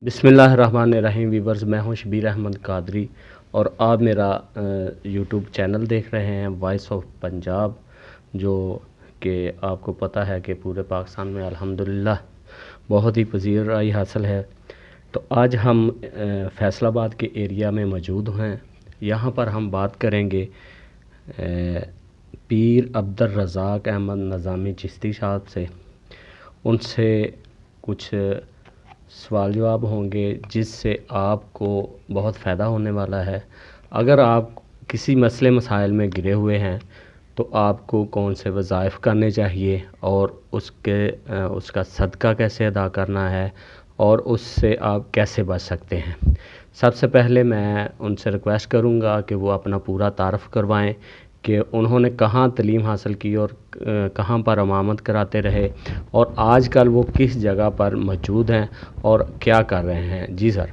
बिस्मिल्लाहिर्रहमानिर्रहीम वीवर्स, मैं हूं शबीर अहमद कादरी और आप मेरा यूट्यूब चैनल देख रहे हैं वॉइस ऑफ पंजाब, जो कि आपको पता है कि पूरे पाकिस्तान में अल्हम्दुलिल्लाह बहुत ही पजीराई हासिल है। तो आज हम फैसलाबाद के एरिया में मौजूद हैं। यहाँ पर हम बात करेंगे पीर अब्दुल रज़ाक अहमद नज़ामी चिश्ती साहब से। उनसे कुछ सवाल जवाब होंगे जिससे आपको बहुत फ़ायदा होने वाला है। अगर आप किसी मसले मसाइल में गिरे हुए हैं तो आपको कौन से वज़ाइफ करने चाहिए और उसका सदका कैसे अदा करना है और उससे आप कैसे बच सकते हैं। सबसे पहले मैं उनसे रिक्वेस्ट करूंगा कि वो अपना पूरा तारफ़ करवाएं कि उन्होंने कहाँ तालीम हासिल की और कहाँ पर इमामत कराते रहे और आजकल वो किस जगह पर मौजूद हैं और क्या कर रहे हैं। जी सर।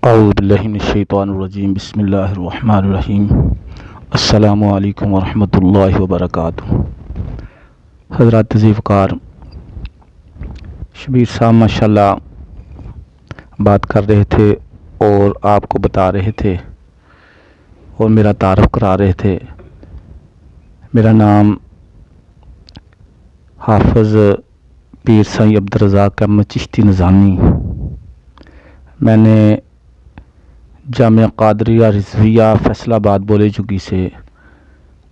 औज़ु बिल्लाहि मिनश शैतानिर रजीम, बिस्मिल्लाहिर्रहमानिर्रहीम, अस्सलामु अलैकुम वरहमतुल्लाहि वबरकातुहू। हज़रात ज़ीवकार, शबीर साहब माशाल्लाह बात कर रहे थे और आपको बता रहे थे और मेरा तारफ़ करा रहे थे। मेरा नाम हाफ़िज़ पीर सईद अब्दुल रज़ाक अहमद चिश्ती नज़ामी। मैंने जामिया क़ादरिया रिज़विया फैसलाबाद बोले चुकी से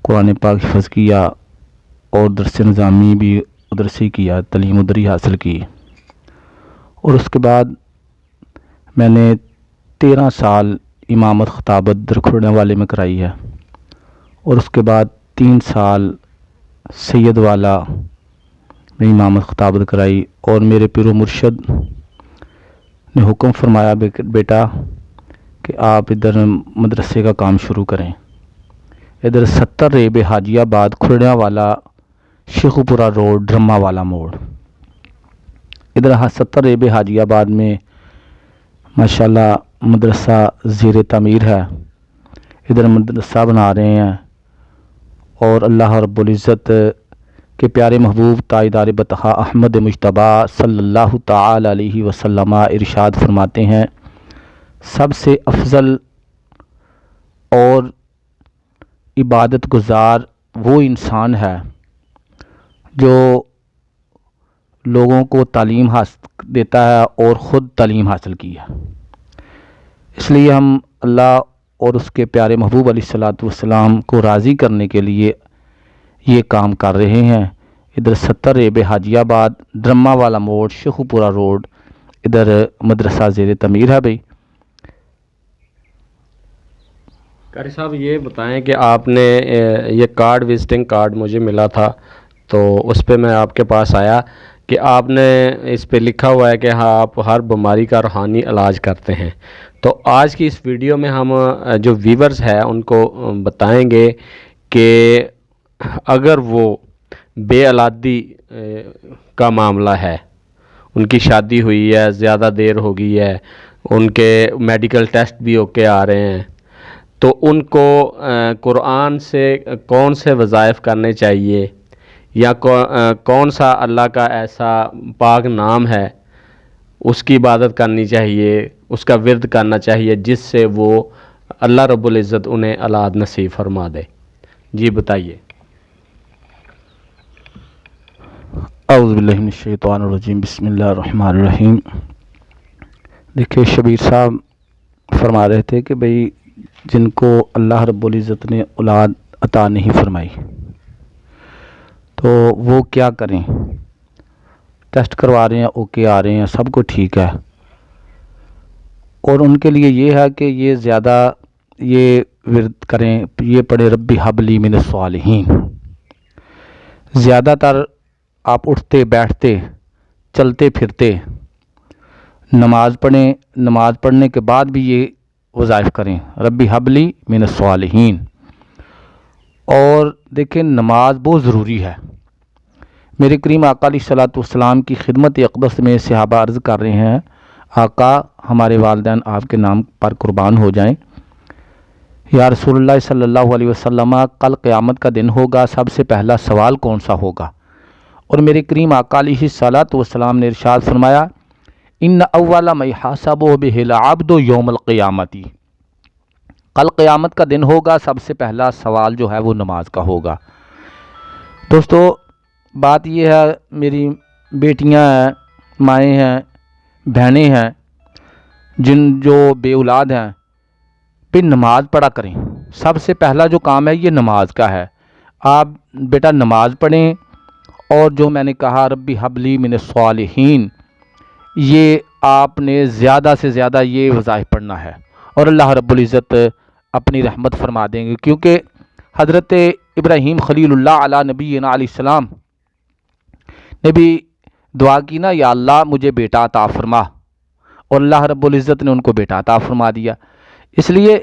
कुरान पाक हिफ़्ज़ किया और दरस निज़ामी भी उधर से किया, तालीम उधर ही हासिल की। और उसके बाद मैंने 13 साल इमामत ख़ताबत दरखुरने वाले में कराई है और उसके बाद 3 साल सैयद वाला में इमामत ख़ताबत कराई। और मेरे पीरो मुर्शद ने हुक्म फरमाया, बेटा कि आप इधर मदरसे का काम शुरू करें। इधर 70 रेब हाजियाबाद खुरड़ा वाला शेखुपुरा रोड ड्रमा वाला मोड़, इधर 70 रेब हाजियाबाद में माशाल्लाह मदरसा ज़ेर तमीर है। इधर मदरसा बना रहे हैं और अल्लाह रब्बुल इज़्ज़त के प्यारे महबूब ताजदार बतहा अहमद मुज्तबा सल्लल्लाहु ताला अलैहि वसल्लम इरशाद फरमाते हैं, सबसे अफजल और इबादत गुजार वो इंसान है जो लोगों को तालीम हासिल देता है और ख़ुद तालीम हासिल की है। इसलिए हम अल्लाह और उसके प्यारे महबूब अलैहिस्सलातु वस्सलाम को राज़ी करने के लिए ये काम कर रहे हैं। इधर 70 रेब हाजियाबाद ड्रमा वाला मोड़ शेखुपुरा रोड, इधर मदरसा ज़ेर तमीर है। भाई कारी साहब, ये बताएं कि आपने ये कार्ड, विजिटिंग कार्ड मुझे मिला था तो उस पर मैं आपके पास आया कि आपने इस पे लिखा हुआ है कि हाँ, आप हर बीमारी का रूहानी इलाज करते हैं। तो आज की इस वीडियो में हम जो व्यूवर्स हैं उनको बताएंगे कि अगर वो बेऔलादी का मामला है, उनकी शादी हुई है, ज़्यादा देर हो गई है, उनके मेडिकल टेस्ट भी ओके आ रहे हैं, तो उनको कुरान से कौन से वज़ाइफ करने चाहिए या कौन सा अल्लाह का ऐसा पाक नाम है उसकी इबादत करनी चाहिए, उसका विर्द करना चाहिए जिससे वो अल्लाह रब्बुल इज़्ज़त उन्हें औलाद नसीब फरमा दे। जी बताइए। औज़ु बिल्लाहि मिनश शैतानिर रजीम, बिस्मिल्लाहिर्रहमानिर्रहीम। देखिए, शबीर साहब फरमा रहे थे कि भाई जिनको अल्लाह रब्बुल इज़्ज़त ने औलाद अता नहीं फरमाई तो वो क्या करें। टेस्ट करवा रहे हैं, ओके आ रहे हैं, सब कुछ ठीक है, और उनके लिए ये है कि ये ज़्यादा ये विर्द करें, ये पढ़े रब्बी हबली मिनस सालिहीन। ज़्यादातर आप उठते बैठते चलते फिरते नमाज पढ़ें, नमाज पढ़ने के बाद भी ये वज़ाइफ करें, रब्बी हबली मिनस सालिहीन। और देखें, नमाज बहुत ज़रूरी है। मेरे करीम आका अलैहिस्सलातु वस्सलाम की खिदमत अक़दस में सहाबा अर्ज़ कर रहे हैं, आका हमारे वालिदैन आपके नाम पर कुर्बान हो जाएं। या रसूलुल्लाह सल्लल्लाहु अलैहि वसल्लम, कल क़यामत का दिन होगा, सबसे पहला सवाल कौन सा होगा? اور میرے کریم آقا علیہ الصلاۃ والسلام نے ارشاد فرمایا ان اول ما یحاسب بہ العبد یوم القیامتی، کل قیامت کا دن ہوگا، سب سے پہلا سوال جو ہے وہ نماز کا ہوگا۔ دوستو بات یہ ہے، میری بیٹیاں ہیں، مائیں ہیں، بہنیں ہیں، جو بے اولاد ہیں، پھر نماز پڑھا کریں۔ سب سے پہلا جو کام ہے یہ نماز کا ہے۔ آپ بیٹا نماز پڑھیں، اور جو میں نے کہا ربی حبلی من الصالحین، یہ آپ نے زیادہ سے زیادہ یہ وظائف پڑھنا ہے، اور اللہ رب العزت اپنی رحمت فرما دیں گے، کیونکہ حضرت ابراہیم خلیل اللہ علیہ نبینا علیہ السلام نے بھی دعا کی نا، یا اللہ مجھے بیٹا عطا فرما، اور اللہ رب العزت نے ان کو بیٹا عطا فرما دیا۔ اس لیے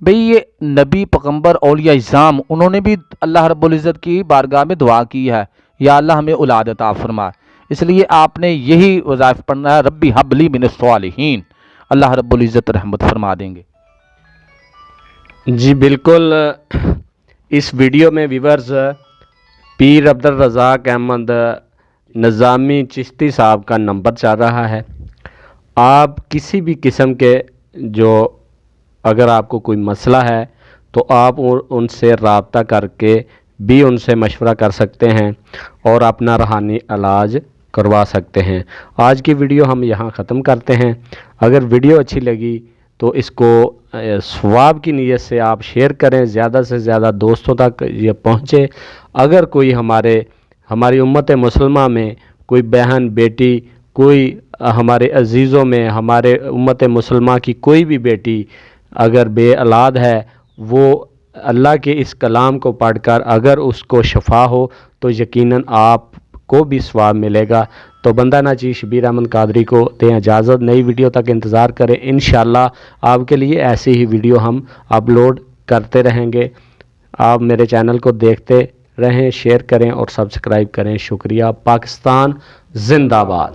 بھئی یہ نبی پیغمبر اولیاء اعظام انہوں نے بھی اللہ رب العزت کی بارگاہ میں دعا کی ہے، یا اللہ ہمیں اولاد عطا فرما۔ اس لیے آپ نے یہی وظائف پڑھنا ہے، ربی حبلی من الصالحین، اللہ رب العزت رحمت فرما دیں گے۔ جی بالکل، اس ویڈیو میں ویورز پیر عبدالرزاق احمد نظامی چشتی صاحب کا نمبر چل رہا ہے۔ آپ کسی بھی قسم کے اگر آپ کو کوئی مسئلہ ہے تو آپ ان سے رابطہ کر کے بھی ان سے مشورہ کر سکتے ہیں اور اپنا روحانی علاج کروا سکتے ہیں۔ آج کی ویڈیو ہم یہاں ختم کرتے ہیں۔ اگر ویڈیو اچھی لگی تو اس کو ثواب کی نیت سے آپ شیئر کریں، زیادہ سے زیادہ دوستوں تک یہ پہنچے۔ اگر کوئی ہماری امت مسلمہ میں کوئی بہن بیٹی، کوئی ہمارے عزیزوں میں ہمارے امت مسلمہ کی کوئی بھی بیٹی اگر بے اولاد ہے، وہ اللہ کے اس کلام کو پڑھ کر اگر اس کو شفا ہو تو یقیناً آپ کو بھی ثواب ملے گا۔ تو بندہ ناچیز شبیر احمد قادری کو دیں اجازت، نئی ویڈیو تک انتظار کریں، انشاءاللہ آپ کے لیے ایسی ہی ویڈیو ہم اپلوڈ کرتے رہیں گے۔ آپ میرے چینل کو دیکھتے رہیں، شیئر کریں اور سبسکرائب کریں۔ شکریہ۔ پاکستان زندہ باد۔